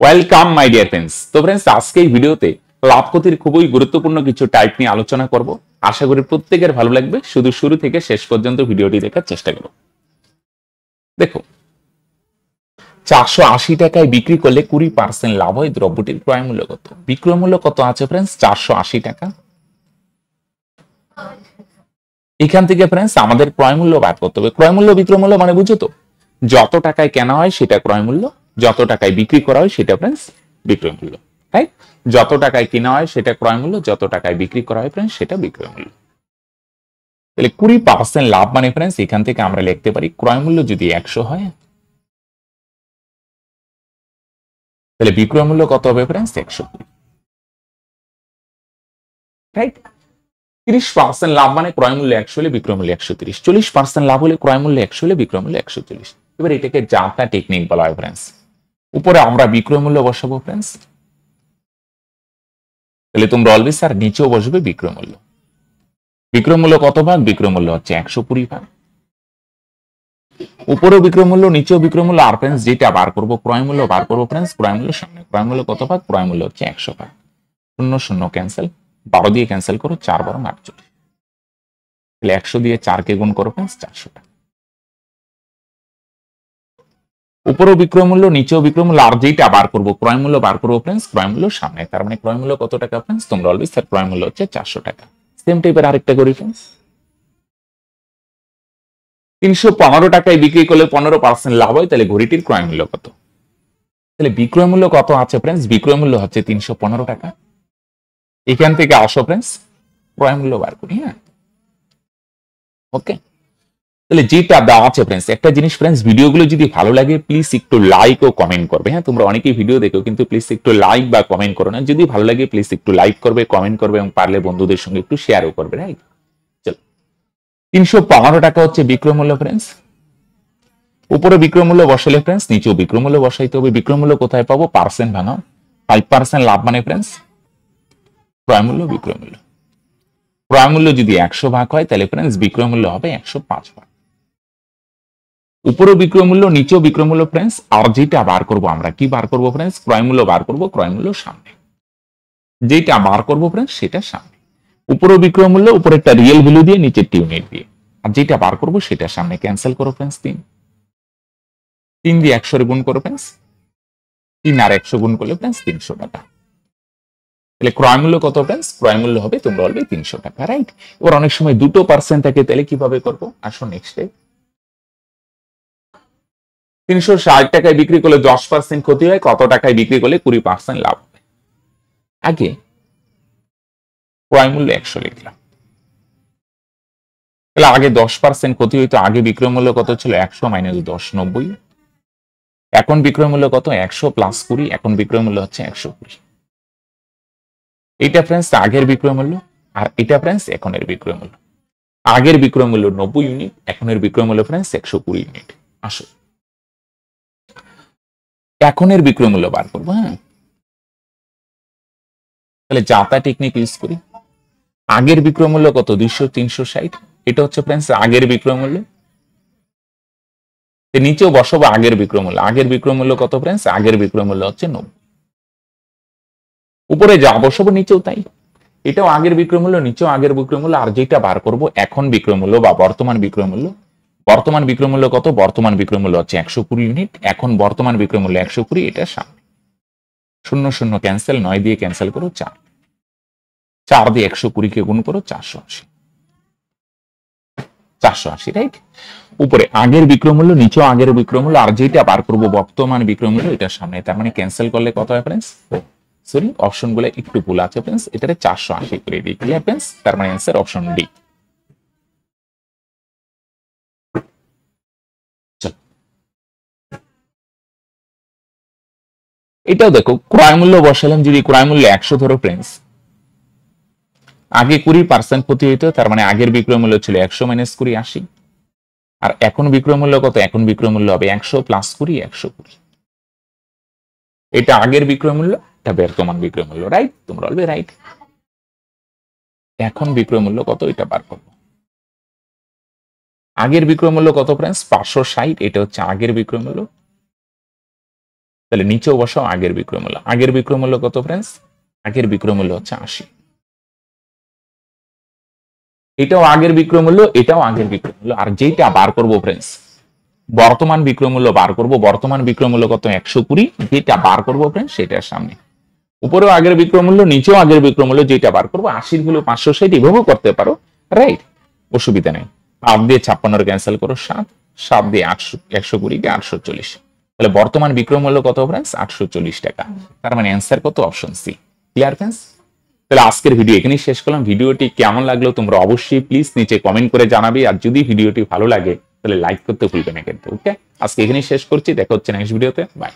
Welcome my dear friends. তো friends, আজকে এই ভিডিওতে লাভ ক্ষতির খুবই গুরুত্বপূর্ণ কিছু টাইপ নিয়ে আলোচনা করব। আশা করি প্রত্যেকের ভালো লাগবে। শুধু শুরু থেকে শেষ পর্যন্ত ভিডিওটি দেখার চেষ্টা করো। দেখো, 480 টাকায় বিক্রি করলে 20% লাভ হয়। দ্রব্যটির ক্রয় মূল্য কত? বিক্রয় মূল্য কত আছে ফ্রেন্ডস? 480 টাকা। এখান থেকে ফ্রেন্ডস আমাদের ক্রয় মূল্য বার করতে হবে। ক্রয় মূল্য বিক্রয় মূল্য মানে বুঝো তো, যত টাকায় কেনা হয় সেটা ক্রয় মূল্য, যত টাকায় বিক্রি করা হয় সেটা ফ্রেন্ডস বিক্রয় মূল্য। রাইট? যত টাকায় কেনা হয় সেটা ক্রয় মূল্য, যত টাকায় বিক্রি করা হয় ফ্রেন্ডস সেটা বিক্রয় মূল্য। তাহলে 20% লাভ মানে ফ্রেন্ডস এখান থেকে আমরা লিখতে পারি ক্রয় মূল্য যদি 100 হয় তাহলে বিক্রয় মূল্য কত হবে ফ্রেন্ডস? 120। রাইট? 30% লাভ মানে ক্রয় মূল্য 100 হলে বিক্রয় মূল্য 130। 40% লাভ হলে ক্রয় মূল্য 100 হলে বিক্রয় মূল্য 140। এবার এটাকে যাতা টেকনিক বলা হয় ফ্রেন্ডস। উপরে আমরা বিক্রয় মূল্য বসাবো ফ্রেন্ডস, তাহলে তোমরা অলওয়েজ আর নিচেও বসবে বিক্রয় মূল্য। বিক্রয় মূল্য কত ভাগ? বিক্রয় মূল্য হচ্ছে 120 ভাগ। উপরেও বিক্রয় মূল্য, নিচেও বিক্রয় মূল্য, আর ফ্রেন্ডস যেটা বার করবো ক্রয় মূল্য বার করবো ফ্রেন্ডস ক্রয় মূল্য সামনে। ক্রয় মূল্য কত ভাগ? ক্রয় মূল্য হচ্ছে 100 ভাগ। 0 0 ক্যান্সেল, 12 দিয়ে ক্যান্সেল করো, 4 12 48। তাহলে 100 দিয়ে 4 কে গুণ করো ফ্রেন্ডস 400 টাকা। উপরেও বিক্রয় মূল্য, নিচেও বিক্রয় মূল্য, আর যেটা বার করবো ক্রয় মূল্য বার করবো ফ্রেন্ডস ক্রয় মূল্য সামনে। তার মানে ক্রয় মূল্য কত টাকা ফ্রেন্ডস? তোমরা অলওয়েজ তার ক্রয় মূল্য হচ্ছে 400 টাকা। সেম টাইপের আরেকটা করি ফ্রেন্ডস। 315 টাকায় বিক্রি করলে 15% লাভ হয়, তাহলে ঘড়িটির ক্রয় মূল্য কত? তাহলে বিক্রয় মূল্য কত আছে ফ্রেন্ডস? বিক্রয় মূল্য হচ্ছে 315 টাকা। এখান থেকে আসো ফ্রেন্ডস ক্রয় মূল্য বার করি। হ্যাঁ, ওকে। তাহলে যেটা দেওয়া আছে ফ্রেন্ডস, একটা জিনিস ফ্রেন্ডস, ভিডিওগুলো যদি ভালো লাগে প্লিজ একটু লাইক ও কমেন্ট করবে। হ্যাঁ, তোমরা অনেকেই ভিডিও দেখো কিন্তু প্লিজ একটু লাইক বা কমেন্ট করো না। যদি ভালো লাগে প্লিজ একটু লাইক করবে, কমেন্ট করবে এবং পারলে বন্ধুদের সঙ্গে একটু শেয়ারও করবে। রাইট? চলো, 315 টাকা হচ্ছে বিক্রয় মূল্য ফ্রেন্ডস। উপরে বিক্রয় মূল্য বসালে ফ্রেন্ডস নিচেও বিক্রয় মূল্য বসাইতে হবে। বিক্রয় মূল্য কোথায় পাবো? পার্সেন্ট ভাঙাও। 5% লাভ মানে ফ্রেন্ডস ক্রয় মূল্য বিক্রয় মূল্য। ক্রয় মূল্য যদি 100 ভাগ হয় তাহলে ফ্রেন্ডস বিক্রয় মূল্য হবে 105 ভাগ। উপরেও বিক্রয় মূল্য, নিচেও বিক্রয় মূল্য ফ্রেন্ডস, আর যেটা বার করবো আমরা কি বার করবো ফ্রেন্ডস? ক্রয় মূল্য বার করবো, ক্রয় মূল্য সামনে। যেটা বার করবো ফ্রেন্ডস সেটা সামনে। উপরেও বিক্রয় মূল্য, উপরে একটা রিয়েল ভ্যালু দিয়ে নিচের ইউনিট দিয়ে, আর যেটা বার করবো সেটা সামনে। ক্যান্সেল করো ফ্রেন্ডস। 3 দিয়ে 100 গুণ করো ফ্রেন্ডস। 3 আর 100 গুণ করলে ফ্রেন্ডস 300 টাকা। তাহলে ক্রয় মূল্য কত ফ্রেন্ডস? ক্রয় মূল্য হবে তোমরা বলবে 300 টাকা। রাইট? এবার অনেক সময় দুটো পার্সেন্ট থাকে, তাহলে কিভাবে করবো? আসো নেক্সটে। 360 টাকায় বিক্রি করলে 10% ক্ষতি হয়, কত টাকায় বিক্রি করলে 20% লাভ হবে? আগে ক্রয় মূল্য 100 লিখলাম, তাহলে আগে 10% ক্ষতি হইতো। আগে বিক্রয় মূল্য কত ছিল? 100 মাইনাস 10 90। এখন বিক্রয় মূল্য কত? 100 প্লাস 20। এখন বিক্রয় মূল্য হচ্ছে 120। এটা ফ্রেন্ডস আগের বিক্রয় মূল্য, আর এটা ফ্রেন্ডস এখনের বিক্রয় মূল্য। আগের বিক্রয় মূল্য 90 ইউনিট, এখনের বিক্রয় মূল্য ফ্রেন্ডস 120 ইউনিট। আসো এখনের বিক্রয় মূল্য বার করবো। হ্যাঁ, তাহলে যাতা টেকনিক ইউজ করি। আগের বিক্রয় মূল্য কত? 200 360। এটা হচ্ছে ফ্রেন্ডস আগের বিক্রয় মূল্য। নিচেও বসাবো আগের বিক্রয় মূল্য। আগের বিক্রয় মূল্য কত ফ্রেন্ডস? আগের বিক্রয় মূল্য হচ্ছে 90। উপরে যা বসাবো নিচেও তাই। এটাও আগের বিক্রয় মূল্য, নিচেও আগের বিক্রয় মূল্য, আর যেটা বার করবো এখন বিক্রয় মূল্য বা বর্তমান বিক্রয় মূল্য। বর্তমান বিক্রয় মূল্য কত? বর্তমান বিক্রয় মূল্য হচ্ছে 120 ইউনিট। এখন বর্তমান বিক্রয় মূল্য 120, এটা সামনে। 0 0 ক্যান্সেল, 9 দিয়ে ক্যান্সেল করো 4। 4 দিয়ে 120 কে গুণ করো 480। 480। রাইট? উপরে আগের বিক্রয় মূল্য, নিচেও আগের বিক্রয় মূল্য, আর যেটা বার করবো বর্তমান বিক্রয় মূল্য, এটা সামনে। তার মানে ক্যান্সেল করলে কত হয় ফ্রেন্ডস? সরি, অপশন গুলো একটু ভুল আছে ফ্রেন্ডস। এটারে 480 করে দিই। Clear friends? তার মানে অ্যান্সার অপশন ডি। এটাও দেখো, ক্রয় মূল্য বসালাম, যদি ক্রয় মূল্য 100 ধরো ফ্রেন্ডস, আগে 20% ক্ষতি হইতো। তার মানে আগের বিক্রয় মূল্য ছিল 100 মাইনাস 20 80। আর এখন বিক্রয় মূল্য কত? এখন বিক্রয় মূল্য হবে 100 প্লাস 20 120। এটা আগের বিক্রয় মূল্য, এটা বর্তমান বিক্রয় মূল্য। রাইট? তোমরা বলবে রাইট। এখন বিক্রয় মূল্য কত? এটা বার করবো। আগের বিক্রয় মূল্য কত ফ্রেন্ডস? 560। এটা হচ্ছে আগের বিক্রয় মূল্য। তাহলে নিচেও বসাও আগের বিক্রয় মূল্য। আগের বিক্রয় মূল্য কত ফ্রেন্ডস? আগের বিক্রয় মূল্য হচ্ছে 80। এটাও আগের বিক্রয় মূল্য, এটাও আগের বিক্রয় মূল্য। আর যেটা বার করবো ফ্রেন্ডস, বর্তমান বিক্রয় মূল্য বার করব। বর্তমান বিক্রয় মূল্য কত? 120। যেটা বার করবো ফ্রেন্ডস সেটার সামনে উপরেও আগের বিক্রয় মূল্য, নিচেও আগের বিক্রয় মূল্য, যেটা বার করবো 80 হলো 560, এভাবেও করতে পারো, রাইট? অসুবিধা নেই। 8 দিয়ে 56 ক্যান্সেল করো, 7 7 দিয়ে 120 কে 840। তাহলে বর্তমান বিক্রয় মূল্য কত ফ্রেন্ডস? 840 টাকা। তার মানে অ্যান্সার কত? Option C. Clear friends? তাহলে আজকের ভিডিও এখানেই শেষ করলাম। ভিডিওটি কেমন লাগলো তোমরা অবশ্যই প্লিজ নিচে কমেন্ট করে জানাবে। আর যদি ভিডিওটি ভালো লাগে তাহলে লাইক করতে ভুলবে না কিন্তু। ওকে, আজকে এখানেই শেষ করছি, দেখা হচ্ছে নেক্সট ভিডিওতে। বাই।